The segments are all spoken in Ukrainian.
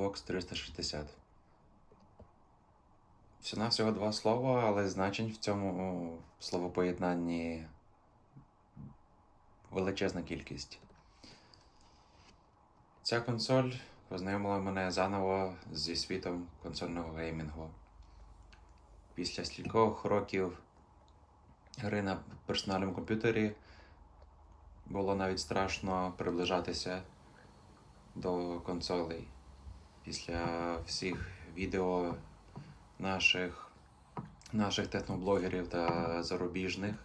Xbox 360. Всього-навсього два слова, але значень в цьому словопоєднанні величезна кількість. Ця консоль познайомила мене заново зі світом консольного геймінгу. Після стількох років гри на персональному комп'ютері було навіть страшно приближатися до консолей. Після всіх відео наших техноблогерів та зарубіжних,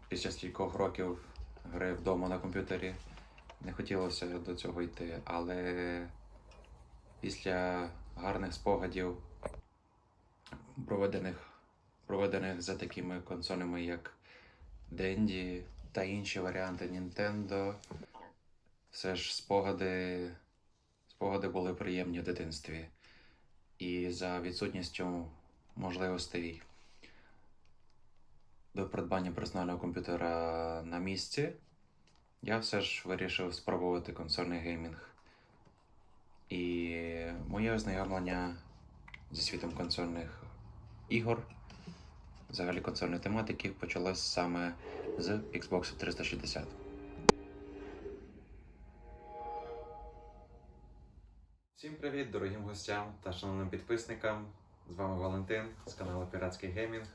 після стількох років гри вдома на комп'ютері, не хотілося до цього йти, але після гарних спогадів, проведених за такими консолями, як Dendy та інші варіанти Nintendo, все ж спогади були приємні в дитинстві. І за відсутністю можливостей до придбання персонального комп'ютера на місці, я все ж вирішив спробувати консольний геймінг. І моє ознайомлення зі світом консольних ігор, взагалі консольної тематики, почалось саме з Xbox 360. Всім привіт дорогим гостям та шановним підписникам. З вами Валентин з каналу Піратський Геймінг.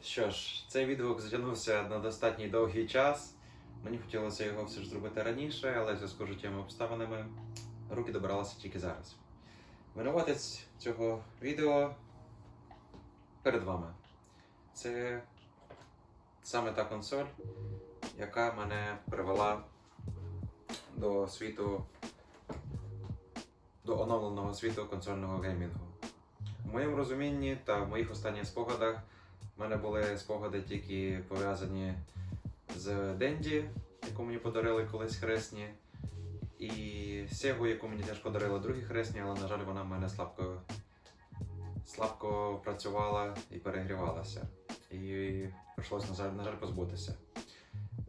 Що ж, цей відгук затягнувся на достатньо довгий час. Мені хотілося його все ж зробити раніше, але в зв'язку з життєвими обставинами руки добиралися тільки зараз. Винуватець цього відео перед вами. Це саме та консоль, яка мене привела до оновленого світу консольного геймінгу. У моєму розумінні та в моїх останніх спогадах в мене були спогади тільки пов'язані з Dendy, яку мені подарили колись хресні, і Sega, яку мені теж подарили другі хресні, але, на жаль, вона в мене слабко працювала і перегрівалася. І прийшлося, на жаль, позбутися.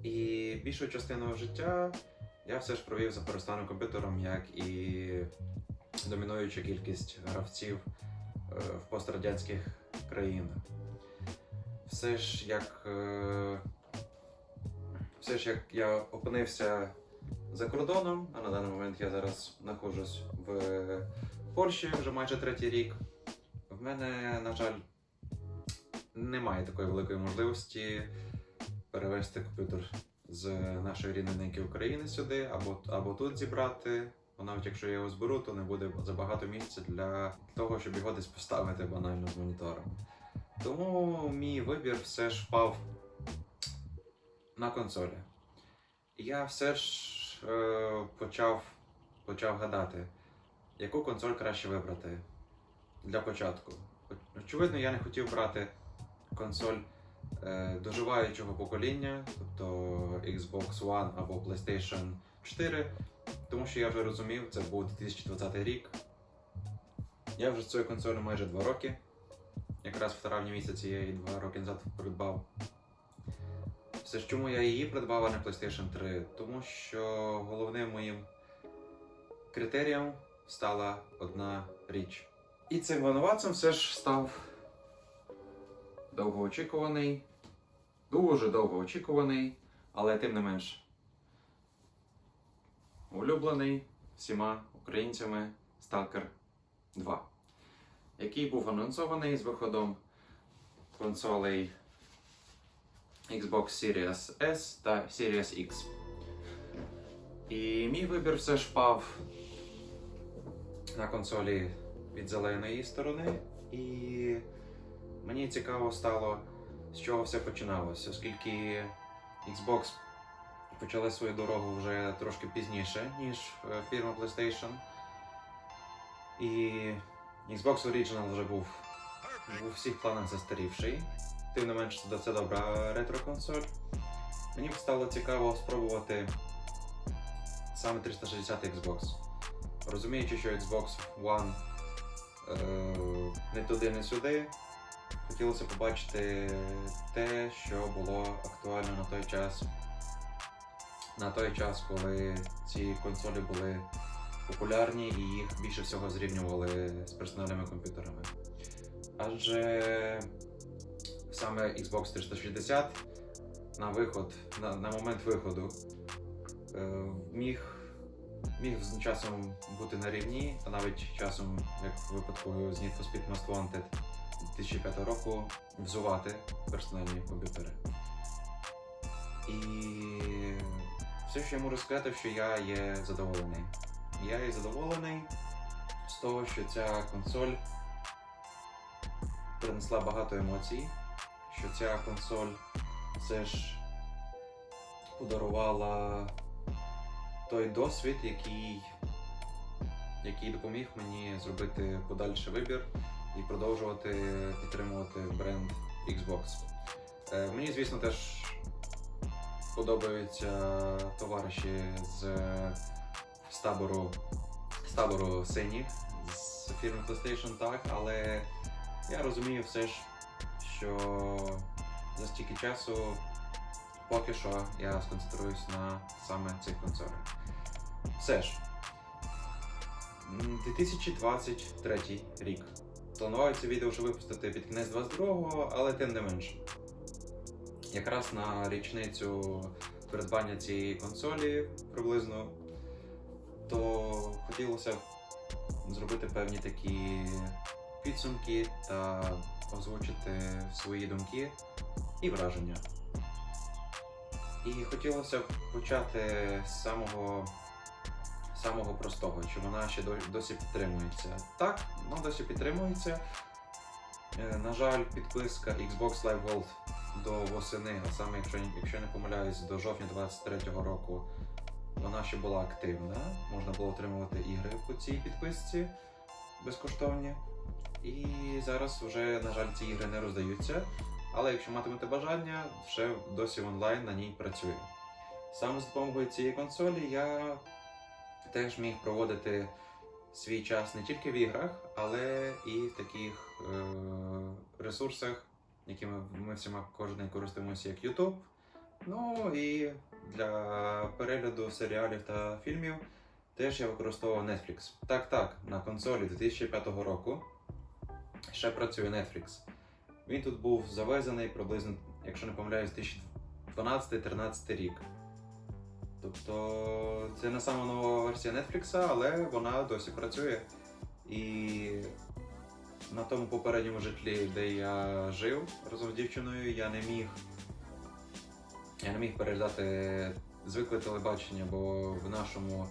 І більшу частину життя я все ж провів за персональним комп'ютером, як і домінуюча кількість гравців в пострадянських країнах. Все ж як я опинився за кордоном, а на даний момент я зараз знаходжусь в Польщі вже майже третій рік, в мене, на жаль, немає такої великої можливості перевести комп'ютер з нашої рідної неньки України сюди, або тут зібрати. Бо навіть якщо я його зберу, то не буде забагато місця для того, щоб його десь поставити банально з монітором. Тому мій вибір все ж впав на консолі. Я все ж почав гадати, яку консоль краще вибрати для початку. Очевидно, я не хотів брати консоль доживаючого покоління, тобто Xbox One або PlayStation 4, тому що я вже розумів, це був 2020 рік. Я вже з цією консолью майже 2 роки. Якраз в травні місяці я її 2 роки назад придбав. Все ж чому я її придбав, а не PlayStation 3? Тому що головним моїм критерієм стала одна річ. І цим винуватцем все ж став дуже довгоочікуваний, але тим не менш улюблений всіма українцями Stalker 2, який був анонсований з виходом консолей Xbox Series S та Series X. І мій вибір все ж впав на консолі від зеленої сторони, і мені цікаво стало, з чого все починалося, оскільки Xbox почали свою дорогу вже трошки пізніше, ніж фірма PlayStation. І Xbox Original вже був у всіх планах застарівший. Тим не менш, це добра ретро-консоль. Мені стало цікаво спробувати саме 360 Xbox. Розуміючи, що Xbox One не туди, не сюди, хотілося побачити те, що було актуально на той час, коли ці консолі були популярні і їх більше всього зрівнювали з персональними комп'ютерами. Адже саме Xbox 360 на момент виходу міг з часом бути на рівні, а навіть часом, як в випадку з Need for Speed Most Wanted 2005 року, взувати персональні комп'ютери. І все, що я можу сказати, що я є задоволений. Я є задоволений з того, що ця консоль принесла багато емоцій, що ця консоль все ж подарувала той досвід, який допоміг мені зробити подальший вибір і продовжувати підтримувати бренд Xbox. Мені, звісно, теж подобаються товариші з табору синіх, з фірми PlayStation, так, але я розумію все ж, що за стільки часу поки що я сконцентруюсь на саме цих консолях. Все ж, 2023 рік. Плануваю це відео вже випустити під кінець 22-го, але тим не менш. Якраз на річницю придбання цієї консолі приблизно, то хотілося зробити певні такі підсумки та озвучити свої думки і враження. І хотілося б почати з самого простого, чи вона ще досі підтримується. Так, вона досі підтримується. На жаль, підписка Xbox Live Gold до восени, а саме, якщо не помиляюсь, до жовтня 2023 року, вона ще була активна. Можна було отримувати ігри по цій підписці безкоштовні. І зараз вже, на жаль, ці ігри не роздаються. Але якщо матимете бажання, ще досі онлайн на ній працює. Саме з допомогою цієї консолі я теж міг проводити свій час не тільки в іграх, але і в таких ресурсах, якими ми всіма кожен день користуємося, як YouTube. Ну і для перегляду серіалів та фільмів теж я використовував Netflix. Так, на консолі 2005 року ще працює Netflix. Він тут був завезений приблизно, якщо не помиляюсь, 2012-2013 рік. Тобто це не сама нова версія Netflix, але вона досі працює. І на тому попередньому житлі, де я жив разом з дівчиною, я не міг переглядати звикле телебачення, бо в нашому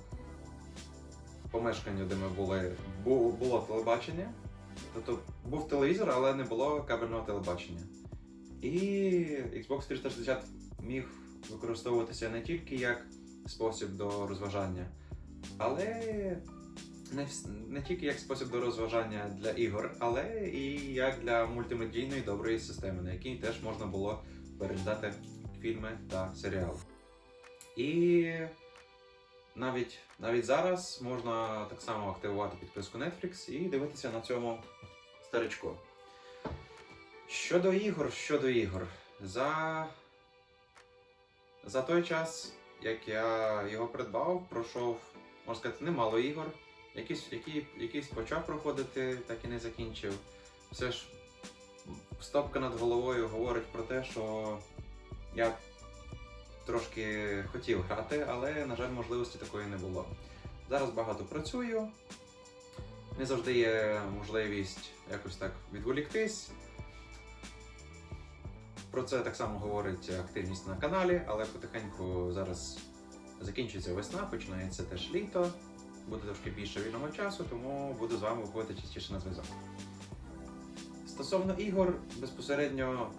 помешканні, де ми були, було телебачення. Тобто був телевізор, але не було кабельного телебачення. І Xbox 360 міг використовуватися не тільки як спосіб до розважання, але не тільки як спосіб до розважання для ігор, але і як для мультимедійної доброї системи, на якій теж можна було переглядати фільми та серіали. І навіть зараз можна так само активувати підписку Netflix і дивитися на цьому старичку. Щодо ігор. За той час, як я його придбав, пройшов, можна сказати, немало ігор. Якісь почав проходити, так і не закінчив. Все ж стопка над головою говорить про те, що я трошки хотів грати, але, на жаль, можливості такої не було. Зараз багато працюю, не завжди є можливість якось так відволіктись. Про це так само говорить активність на каналі, але потихеньку зараз закінчується весна, починається теж літо, буде трошки більше вільного часу, тому буду з вами виходити частіше на зв'язок. Стосовно ігор, безпосередньо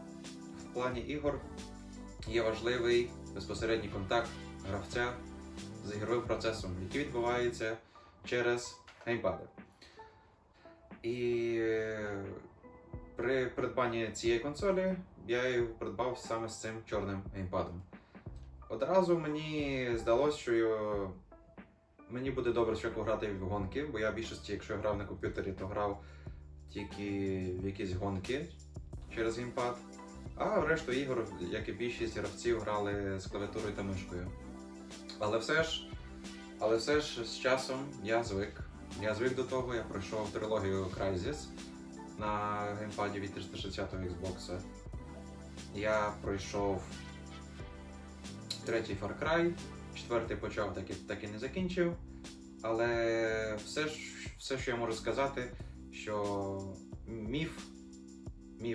в плані ігор є важливий безпосередній контакт гравця з ігровим процесом, який відбувається через геймпади. І при придбанні цієї консолі я її придбав саме з цим чорним геймпадом. Одразу мені здалося, що мені буде добре спочатку грати в гонки, бо я в більшості, якщо грав на комп'ютері, то грав тільки в якісь гонки через геймпад. А в решту ігор, як і більшість гравців, грали з клавіатурою та мишкою. Але все ж Але все ж з часом я звик. Я звик до того, я пройшов трилогію Crysis на геймпаді від 360-го Xbox. Я пройшов третій Far Cry, четвертий почав, так і не закінчив. Але все, що я можу сказати, що міф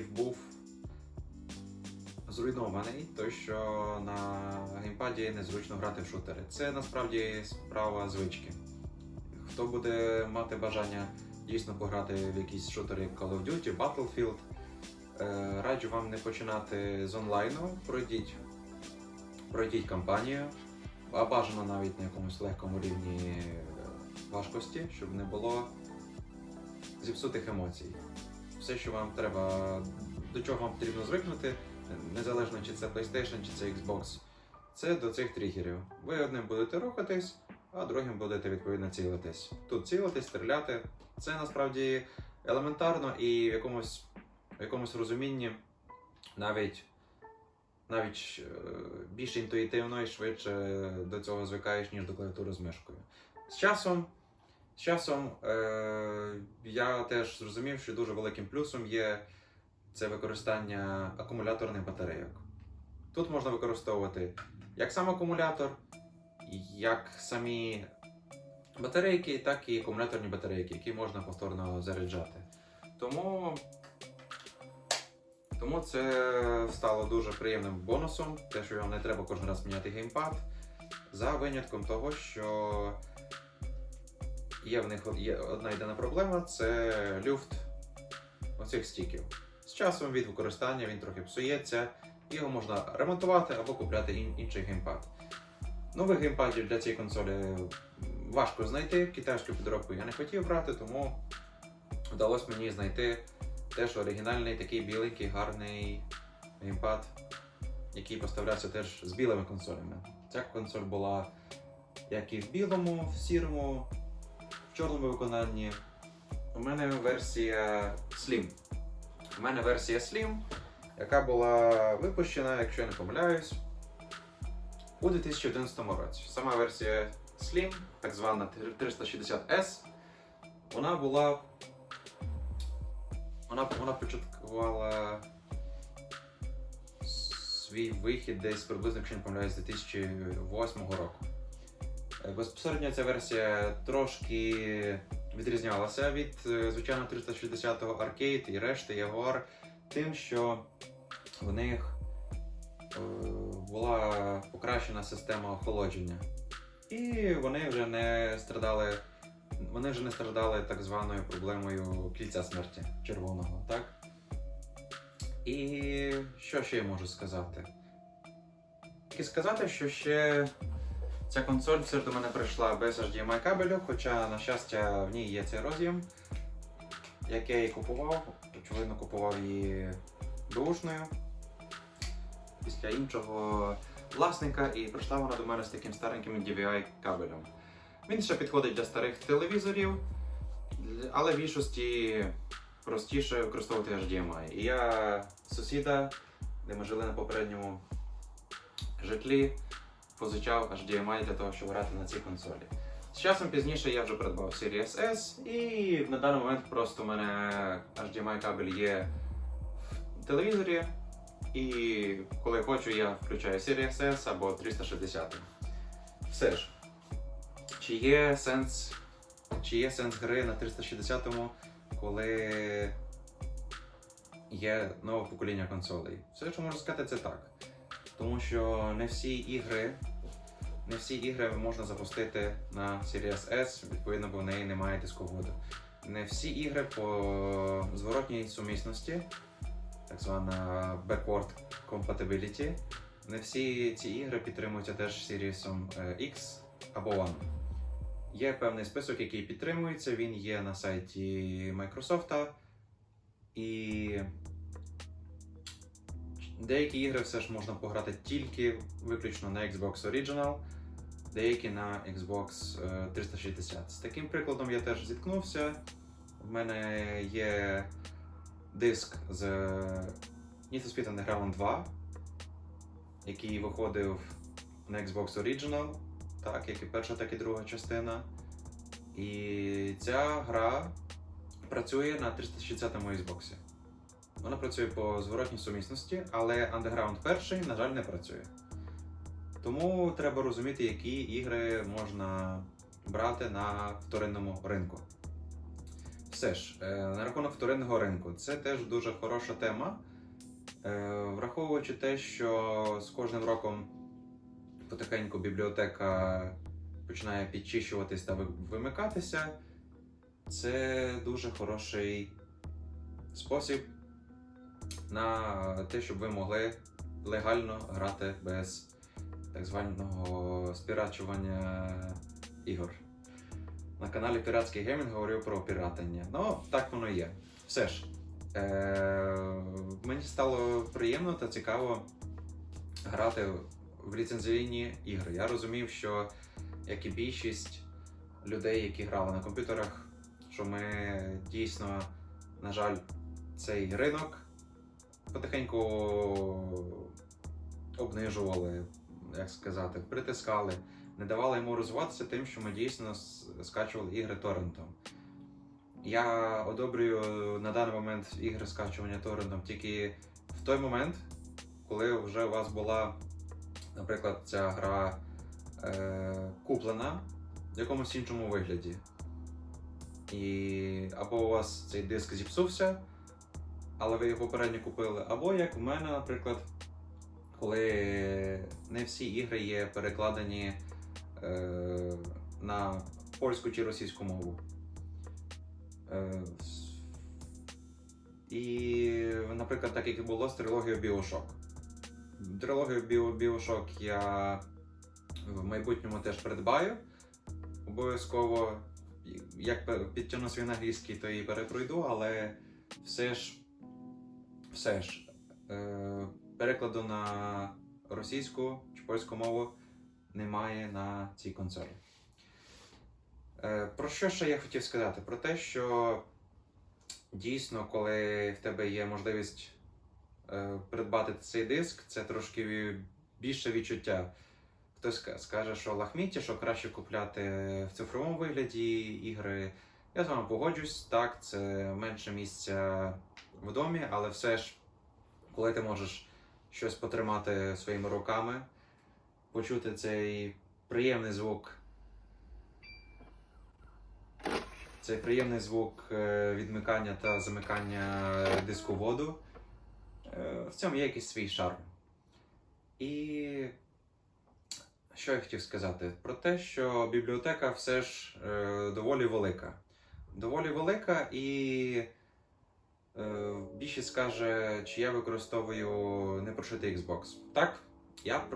був зруйнований, той, що на геймпаді незручно грати в шутери. Це насправді справа звички. Хто буде мати бажання дійсно пограти в якісь шутери, як Call of Duty, Battlefield, раджу вам не починати з онлайну, пройдіть кампанію, а бажано навіть на якомусь легкому рівні важкості, щоб не було зіпсутих емоцій. Все, що вам треба, до чого вам потрібно звикнути, незалежно чи це PlayStation, чи це Xbox, це до цих тригерів. Ви одним будете рухатись, а другим будете відповідно цілитись. Тут цілитись, стріляти. Це насправді елементарно і в якомусь розумінні навіть більш інтуїтивно і швидше до цього звикаєш, ніж до клавіатури з мишкою. З часом я теж зрозумів, що дуже великим плюсом є це використання акумуляторних батарейок. Тут можна використовувати як сам акумулятор, як самі батарейки, так і акумуляторні батарейки, які можна повторно заряджати. Тому це стало дуже приємним бонусом, те, що вам не треба кожен раз міняти геймпад, за винятком того, що є в них одна єдина проблема – це люфт оцих стіків. З часом від використання він трохи псується, його можна ремонтувати або купляти інший геймпад. Нових геймпадів для цієї консолі важко знайти, китайську підробку я не хотів брати, тому вдалося мені знайти теж оригінальний, такий біленький, гарний геймпад, який поставлявся теж з білими консолями. Ця консоль була як і в білому, в сірому, в чорному виконанні. У мене версія Slim. Яка була випущена, якщо я не помиляюсь, у 2011 році. Сама версія Slim, так звана 360S, вона початкувала свій вихід десь приблизно, якщо не помиляюсь, з 2008 року. Безпосередньо ця версія трошки відрізнялася від звичайного 360-го Arcade і решти Jaguar тим, що в них була покращена система охолодження. І вони вже не страждали так званою проблемою кільця смерті червоного, так? І що ще я можу сказати? Тільки сказати, що ще ця консоль все ж до мене прийшла без HDMI кабелю, хоча, на щастя, в ній є цей роз'єм, як я її купував. Очевидно, купував її беушною після іншого власника, і прийшла вона до мене з таким стареньким DVI кабелем. Він ще підходить для старих телевізорів, але в більшості простіше використовувати HDMI. І я сусіда, де ми жили на попередньому житлі, позичав HDMI для того, щоб грати на цій консолі. З часом пізніше я вже придбав Series S, і на даний момент просто у мене HDMI кабель є в телевізорі, і коли хочу, я включаю Series S або 360. Все ж, чи є сенс гри на 360-му, коли є нове покоління консолей? Все, що можу сказати, це так. Тому що не всі ігри можна запустити на Series S, відповідно, бо в неї немає дисководу. Не всі ігри по зворотній сумісності, так звана backward compatibility, не всі ці ігри підтримуються теж Series X або One. Є певний список, який підтримується, він є на сайті Microsoft, і деякі ігри все ж можна пограти тільки виключно на Xbox Original, деякі на Xbox 360. З таким прикладом я теж зіткнувся. В мене є диск з Need for Speed Underground 2, який виходив на Xbox Original, так як і перша, так і друга частина. І ця гра працює на 360-му Xbox. Вона працює по зворотній сумісності, але Underground 1, на жаль, не працює. Тому треба розуміти, які ігри можна брати на вторинному ринку. Все ж, на рахунок вторинного ринку, це теж дуже хороша тема. Враховуючи те, що з кожним роком потихеньку бібліотека починає підчищуватись та вимикатися, це дуже хороший спосіб на те, щоб ви могли легально грати без так званого спірачування ігор. На каналі Піратський Геймінг говорив про піратання. Ну, так воно є. Все ж, мені стало приємно та цікаво грати в ліцензійні ігри. Я розумів, що, як і більшість людей, які грали на комп'ютерах, що ми дійсно, на жаль, цей ринок потихеньку обнижували, як сказати, притискали, не давали йому розвиватися тим, що ми дійсно скачували ігри торрентом. Я одобрюю на даний момент ігри скачування торрентом тільки в той момент, коли вже у вас була, наприклад, ця гра куплена в якомусь іншому вигляді. І або у вас цей диск зіпсувся, але ви його попередньо купили, або як в мене, наприклад, коли не всі ігри є перекладені на польську чи російську мову. І, наприклад, так як і було з трилогією BioShock. Трилогію BioShock я в майбутньому теж придбаю. Обов'язково, як підтягну свій англійський, то і перепройду, але все ж перекладу на російську чи польську мову немає на цій консолі. Про що ще я хотів сказати? Про те, що дійсно, коли в тебе є можливість придбати цей диск, це трошки більше відчуття. Хтось скаже, що лахміття, що краще купляти в цифровому вигляді ігри. Я з вами погоджусь, так, це менше місця в домі, але все ж, коли ти можеш щось потримати своїми руками, почути цей приємний звук відмикання та замикання дисководу, в цьому є якийсь свій шарм. І що я хотів сказати? Про те, що бібліотека все ж доволі велика. Доволі велика, і більшість скаже, чи я використовую непрошитий Xbox. Так,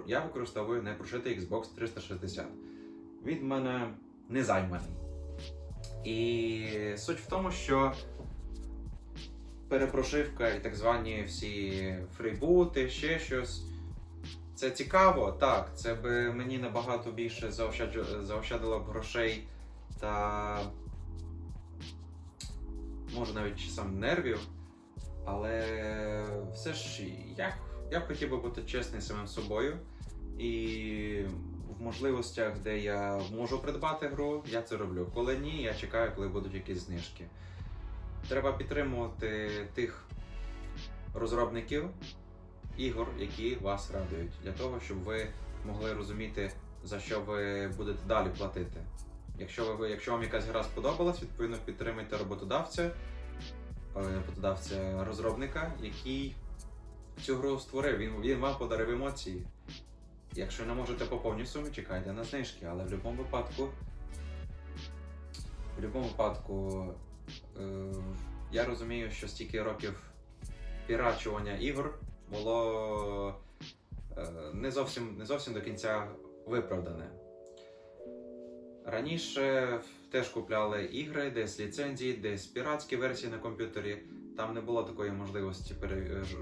я використовую непрошитий Xbox 360. Він в мене не займаний. І суть в тому, що перепрошивка і так звані всі фрібути, ще щось. Це цікаво, так, це би мені набагато більше заощадило б грошей та, може, навіть часом нервів, але все ж я б хотів би бути чесним самим собою, і в можливостях, де я можу придбати гру, я це роблю. Коли ні, я чекаю, коли будуть якісь знижки. Треба підтримувати тих розробників ігор, які вас радують, для того, щоб ви могли розуміти, за що ви будете далі платити. Якщо вам якась гра сподобалась, відповідно підтримайте розробника, який цю гру створив. Він вам подарив емоції. Якщо не можете по повній сумі, чекайте на знижки, але в будь-якому випадку я розумію, що стільки років пірачування ігор було не зовсім до кінця виправдане. Раніше теж купляли ігри, десь ліцензії, десь піратські версії на комп'ютері. Там не було такої можливості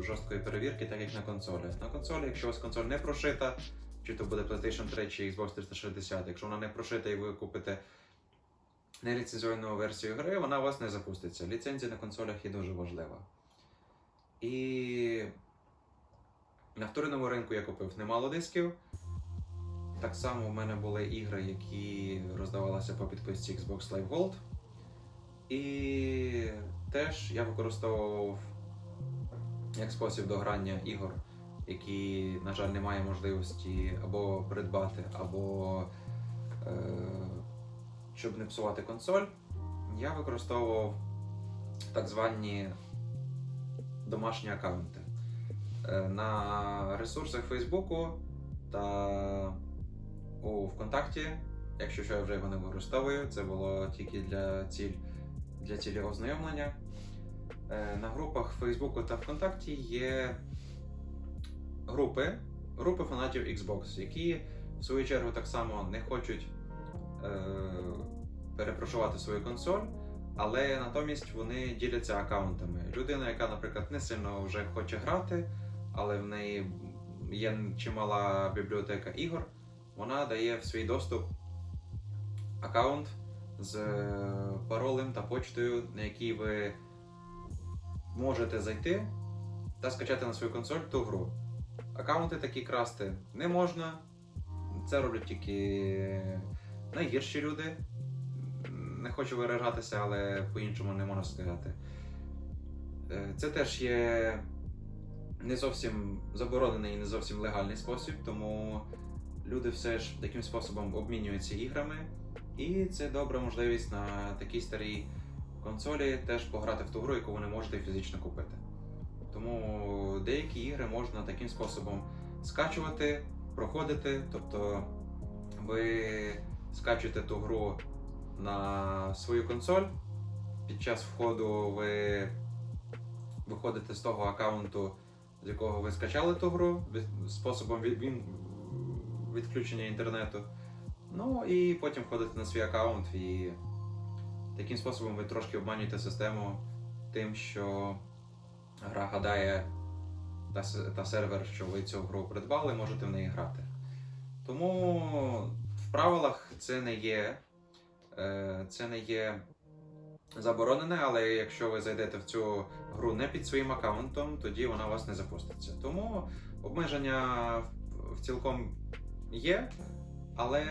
жорсткої перевірки, так як на консолі. На консолі, якщо у вас консоль не прошита, чи то буде PlayStation 3 чи Xbox 360, якщо вона не прошита і ви купите неліцензійну версію гри, вона у вас не запуститься. Ліцензія на консолях є дуже важлива. І на вторинному ринку я купив немало дисків. Так само в мене були ігри, які роздавалися по підписці Xbox Live Gold. І теж я використовував як спосіб дограння ігор, які, на жаль, немає можливості або придбати, або щоб не псувати консоль, я використовував так звані домашні аккаунти. На ресурсах Фейсбуку та у ВКонтакті, якщо що я вже його не використовую, це було тільки для цілі ознайомлення. На групах Фейсбуку та ВКонтакті є групи фанатів Xbox, які в свою чергу так само не хочуть перепрошувати свою консоль, але натомість вони діляться аккаунтами. Людина, яка, наприклад, не сильно вже хоче грати, але в неї є чимала бібліотека ігор, вона дає в свій доступ аккаунт з паролем та почтою, на який ви можете зайти та скачати на свою консоль ту гру. Аккаунти такі красти не можна, це роблять тільки найгірші люди. Не хочу виражатися, але по-іншому не можна сказати. Це теж є не зовсім заборонений і не зовсім легальний спосіб, тому люди все ж таким способом обмінюються іграми. І це добра можливість на такій старій консолі теж пограти в ту гру, яку ви не можете фізично купити. Тому деякі ігри можна таким способом скачувати, проходити, тобто ви скачуєте ту гру на свою консоль, під час входу ви виходите з того аккаунту, з якого ви скачали ту гру, способом відключення інтернету. Ну і потім входите на свій аккаунт, і таким способом ви трошки обманюєте систему тим, що гра гадає та сервер, що ви цю гру придбали, можете в неї грати. Тому в правилах це не є заборонене, але якщо ви зайдете в цю гру не під своїм аккаунтом, тоді вона у вас не запуститься. Тому обмеження в цілком є, але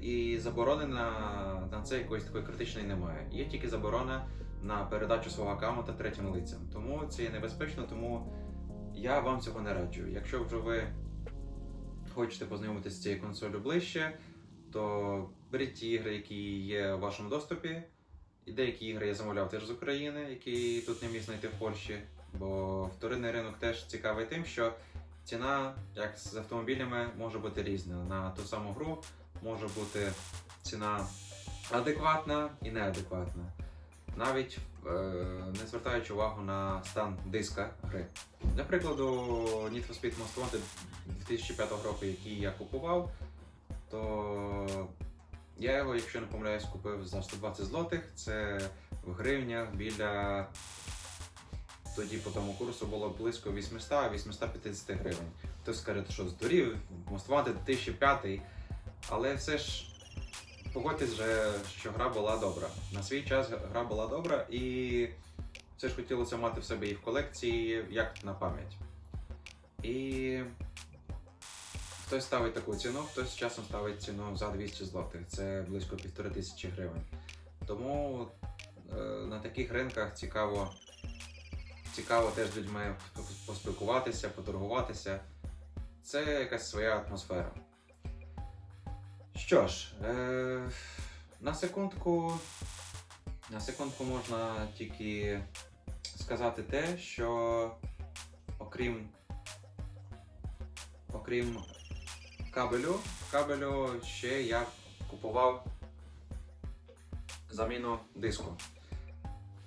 і заборони на це якоїсь такої критичної немає. Є тільки заборона на передачу свого аккаунта третім лицям. Тому це є небезпечно, тому я вам цього не раджу. Якщо вже ви хочете познайомитися з цією консолью ближче, то беріть ті ігри, які є в вашому доступі. І деякі ігри я замовляв теж з України, які тут не міг знайти в Польщі. Бо вторинний ринок теж цікавий тим, що ціна, як з автомобілями, може бути різна. На ту саму гру може бути ціна адекватна і неадекватна. Навіть не звертаючи увагу на стан диска гри. Для прикладу, Need for Speed Most Wanted 2005 року, який я купував, то я його, якщо не помиляюсь, купив за 120 злотих. Це в гривнях біля, тоді по тому курсу було близько 800-850 гривень. Хтось скаже, що здурів, Most Wanted 2005, але все ж погодьтесь вже, що гра була добра. На свій час гра була добра, і все ж хотілося мати в себе і в колекції, як на пам'ять. І хтось ставить таку ціну, хтось часом ставить ціну за 200 злотих. Це близько 1500 гривень. Тому на таких ринках цікаво теж з людьми поспілкуватися, поторгуватися. Це якась своя атмосфера. Що ж, на секундку можна тільки сказати те, що окрім кабелю ще я купував заміну диску.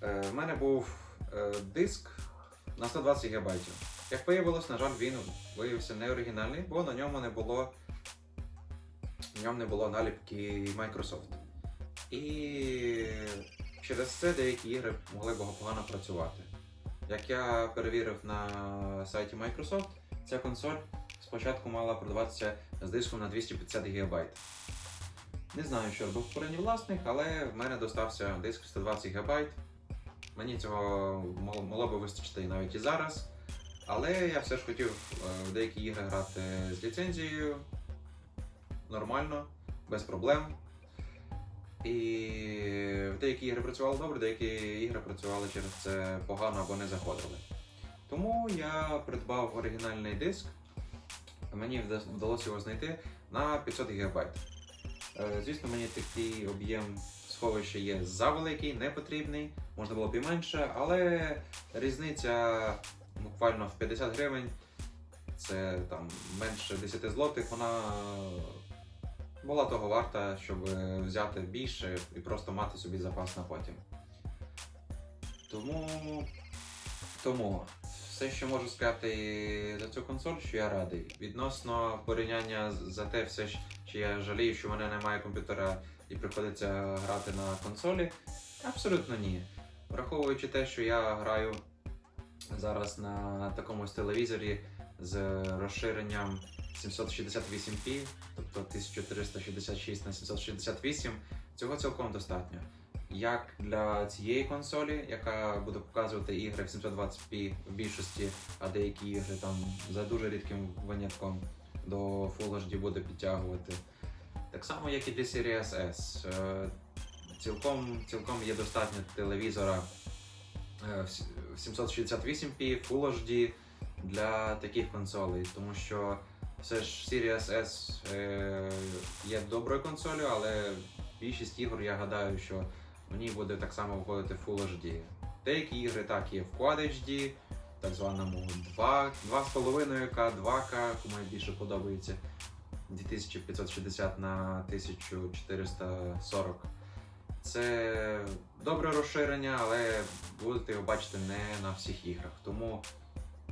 В мене був диск на 120 ГБ. Як виявилось, на жаль, він виявився не оригінальний, бо на ньому не було наліпки Microsoft. І через це деякі ігри могли погано працювати. Як я перевірив на сайті Microsoft, ця консоль спочатку мала продаватися з диском на 250 ГБ. Не знаю, що робив попередній власник, але в мене достався диск 120 ГБ. Мені цього могло би вистачити і навіть і зараз. Але я все ж хотів в деякі ігри грати з ліцензією. нормально, без проблем. І деякі ігри працювали добре, деякі ігри працювали через це погано або не заходили. Тому я придбав оригінальний диск, мені вдалося його знайти на 500 ГБ. Звісно, мені такий об'єм сховища є завеликий, не потрібний, можна було б і менше, але різниця буквально в 50 гривень, це там менше 10 злотих, вона була того варта, щоб взяти більше і просто мати собі запас на потім. Тому все, що можу сказати за цю консоль, що я радий. Відносно порівняння за те все, що я жалію, що в мене немає комп'ютера і приходиться грати на консолі, абсолютно ні. Враховуючи те, що я граю зараз на такому телевізорі з розширенням 768p, тобто 1366 на 768, цього цілком достатньо. Як для цієї консолі, яка буде показувати ігри в 720p в більшості, а деякі ігри там за дуже рідким винятком до Full HD буде підтягувати. Так само, як і для Series S. Цілком є достатньо телевізора в 768p, Full HD для таких консолей, тому що все ж Series S є доброю консолею, але більшість ігор, я гадаю, що в ній буде так само виходити Full HD. Деякі ігри так є в Quad HD, так званому 2,5К, 2К, кому більше подобається, 2560 на 1440. Це добре розширення, але будете його бачити не на всіх іграх. Тому,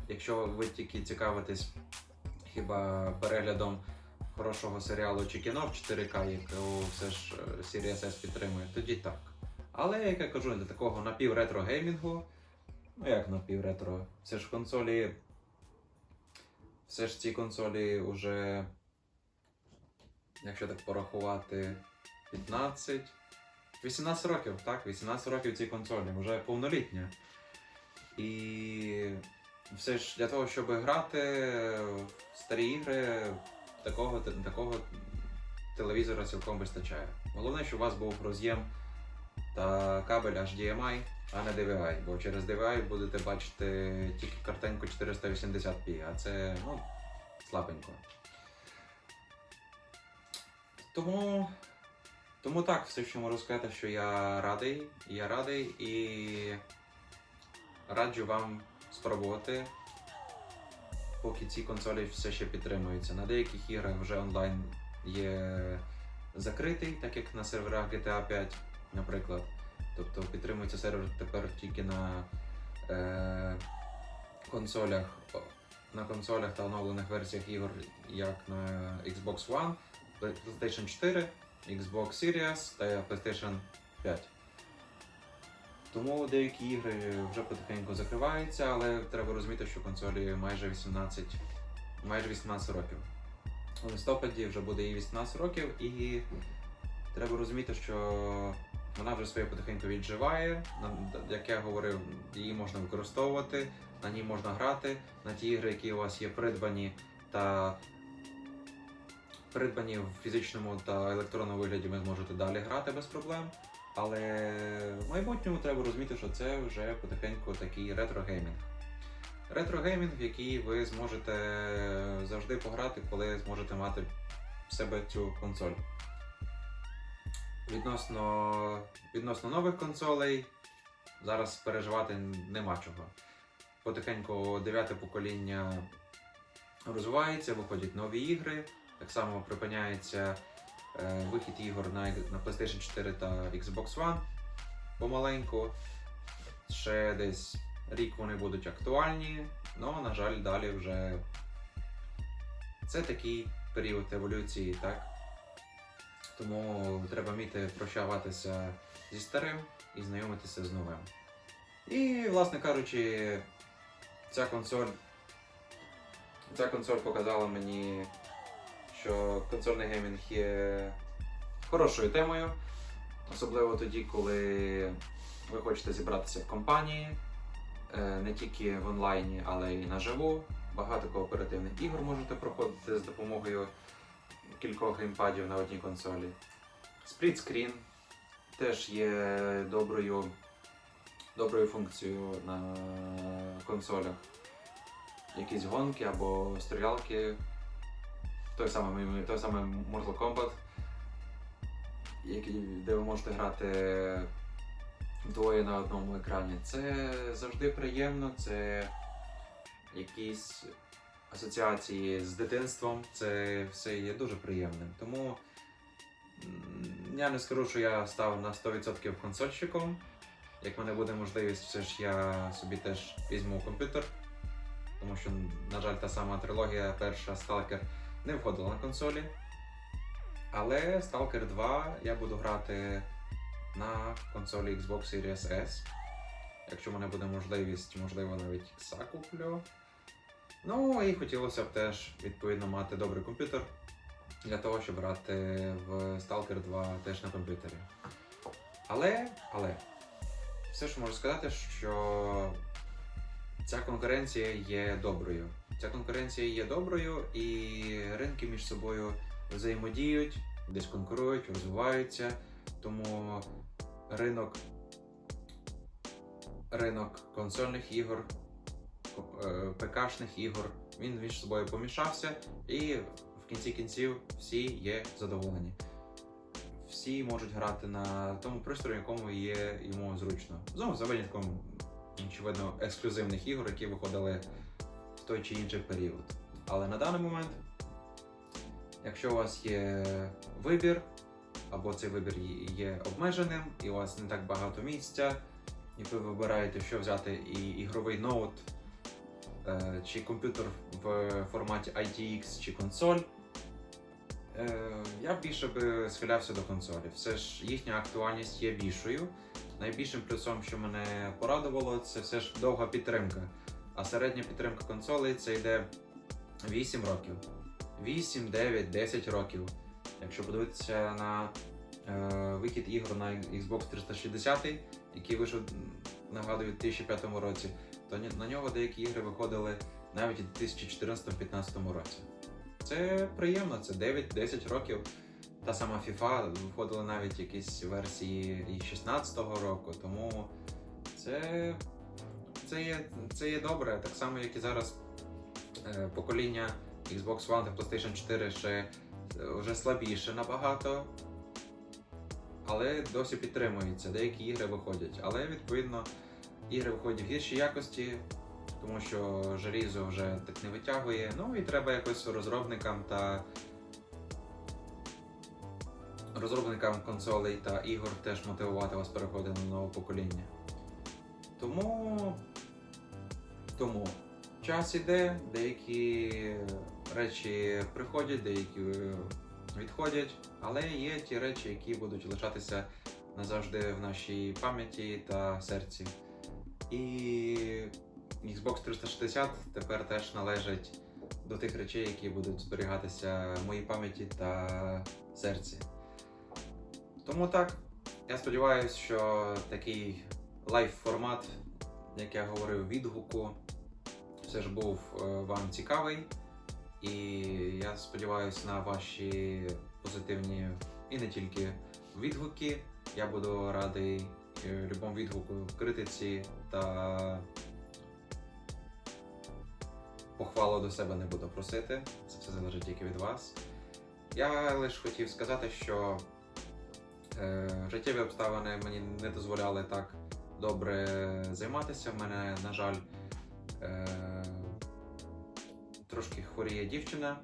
якщо ви тільки цікавитесь хіба переглядом хорошого серіалу чи кіно в 4К, якого все ж Series S підтримує, тоді так. Але, як я кажу, для такого напівретро геймінгу, ну як напівретро, все ж ці консолі вже, якщо так порахувати, 18 років, так, 18 років цій консолі, вже повнолітня. І все ж для того, щоб грати в старі ігри, такого телевізора цілком вистачає. Головне, щоб у вас був роз'єм та кабель HDMI, а не DVI, бо через DVI будете бачити тільки картинку 480p, а це, ну, слабенько. Тому так, все, що можу сказати, що я радий і раджу вам спробувати, поки ці консолі все ще підтримуються. На деяких іграх вже онлайн є закритий, так як на серверах GTA 5, наприклад. Тобто підтримується сервер тепер тільки на консолях та оновлених версіях ігор, як на Xbox One, PlayStation 4, Xbox Series та PlayStation 5. Тому деякі ігри вже потихеньку закриваються, але треба розуміти, що консолі майже 18 років. У листопаді вже буде їй 18 років, і треба розуміти, що вона вже своє потихеньку відживає. Як я говорив, її можна використовувати, на ній можна грати, на ті ігри, які у вас є придбані в фізичному та електронному вигляді, ви зможете далі грати без проблем. Але в майбутньому треба розуміти, що це вже потихеньку такий ретро-геймінг. Ретро-геймінг, в який ви зможете завжди пограти, коли зможете мати в себе цю консоль. Відносно нових консолей зараз переживати нема чого. Потихеньку 9-те покоління розвивається, виходять нові ігри, так само припиняється вихід ігор на PlayStation 4 та Xbox One помаленьку. Ще десь рік вони будуть актуальні, але, на жаль, далі вже це такий період еволюції, так? Тому треба вміти прощаватися зі старим і знайомитися з новим. І, власне кажучи, ця консоль показала мені, що консольний геймінг є хорошою темою, особливо тоді, коли ви хочете зібратися в компанії, не тільки в онлайні, але й наживо. Багато кооперативних ігор можете проходити з допомогою кількох геймпадів на одній консолі. Сплітскрін теж є доброю функцією на консолях. Якісь гонки або стрілялки, той самий Mortal Kombat, де ви можете грати двоє на одному екрані. Це завжди приємно, це якісь асоціації з дитинством, це все є дуже приємним. Тому я не скажу, що я став на 100% консольщиком. Як в мене буде можливість, все ж я собі теж візьму комп'ютер. Тому що, на жаль, та сама трилогія перша Stalker не входила на консолі. Але Stalker 2 я буду грати на консолі Xbox Series S. Якщо в мене буде можливість, можливо, навіть X куплю. Ну і хотілося б теж, відповідно, мати добрий комп'ютер для того, щоб грати в Stalker 2 теж на комп'ютері. Але, все ж можу сказати, що ця конкуренція є доброю. Ця конкуренція є доброю, і ринки між собою взаємодіють, десь конкурують, розвиваються. Тому ринок консольних ігор, ПК-шних ігор, він між собою помішався, і в кінці кінців всі є задоволені. Всі можуть грати на тому пристрої, якому є йому зручно. Знову за винятком, очевидно, ексклюзивних ігор, які виходили в той чи інший період. Але на даний момент, якщо у вас є вибір, або цей вибір є обмеженим, і у вас не так багато місця, і ви вибираєте, що взяти, і ігровий ноут, чи комп'ютер в форматі ITX, чи консоль, я б більше би схилявся до консолі. Все ж їхня актуальність є більшою. Найбільшим плюсом, що мене порадувало, це все ж довга підтримка. А середня підтримка консолей це йде 8 років. 8, 9, 10 років. Якщо подивитися на вихід ігор на Xbox 360, який вийшов, нагадую, у 2005 році, то на нього деякі ігри виходили навіть у 2014-2015 році. Це приємно, це 9-10 років. Та сама FIFA, виходили навіть якісь версії і 16-го року, тому це є добре. Так само, як і зараз покоління Xbox One та PlayStation 4 ще вже слабіше набагато, але досі підтримується, деякі ігри виходять. Але, відповідно, ігри виходять в гіршій якості, тому що желізо вже так не витягує. Ну і треба якось розробникам консолей та ігор теж мотивувати вас переходити на нове покоління. Тому час іде, деякі речі приходять, деякі відходять, але є ті речі, які будуть лишатися назавжди в нашій пам'яті та серці. І Xbox 360 тепер теж належить до тих речей, які будуть зберігатися в моїй пам'яті та серці. Тому так, я сподіваюся, що такий лайв-формат, як я говорив, відгуку, все ж був вам цікавий. І я сподіваюся на ваші позитивні і не тільки відгуки. Я буду радий любому відгуку, критиці та похвалу до себе не буду просити. Це все залежить тільки від вас. Я лише хотів сказати, що життєві обставини мені не дозволяли так добре займатися. В мене, на жаль, трошки хворіє дівчина.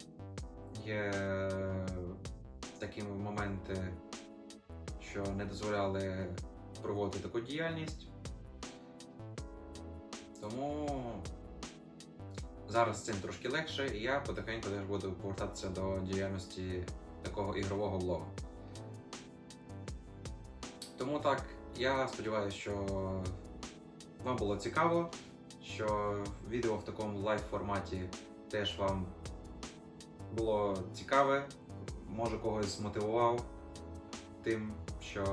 Є такі моменти, що не дозволяли проводити таку діяльність. Тому зараз з цим трошки легше, і я потихеньку теж буду повертатися до діяльності такого ігрового влогу. Тому так, я сподіваюся, що вам було цікаво, що відео в такому лайв-форматі теж вам було цікаве, може когось змотивував тим, що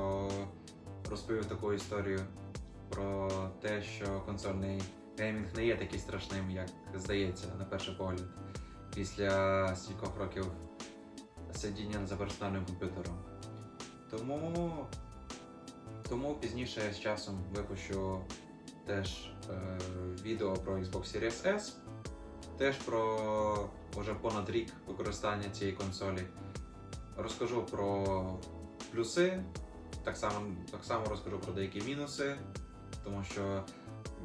розповів таку історію про те, що консольний геймінг не є такий страшним, як здається на перший погляд, після стількох років сидіння за персональним комп'ютером. Тому пізніше з часом випущу теж відео про Xbox Series S, теж про вже понад рік використання цієї консолі. Розкажу про плюси, так само розкажу про деякі мінуси, тому що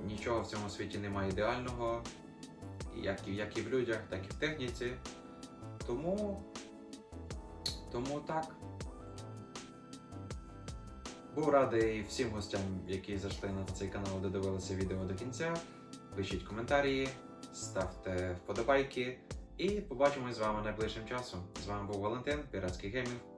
нічого в цьому світі немає ідеального, як і в людях, так і в техніці. Тому так. Був радий всім гостям, які зайшли на цей канал, додивилися відео до кінця. Пишіть коментарі, ставте вподобайки і побачимось з вами найближчим часом. З вами був Валентин, Піратський Геймінг.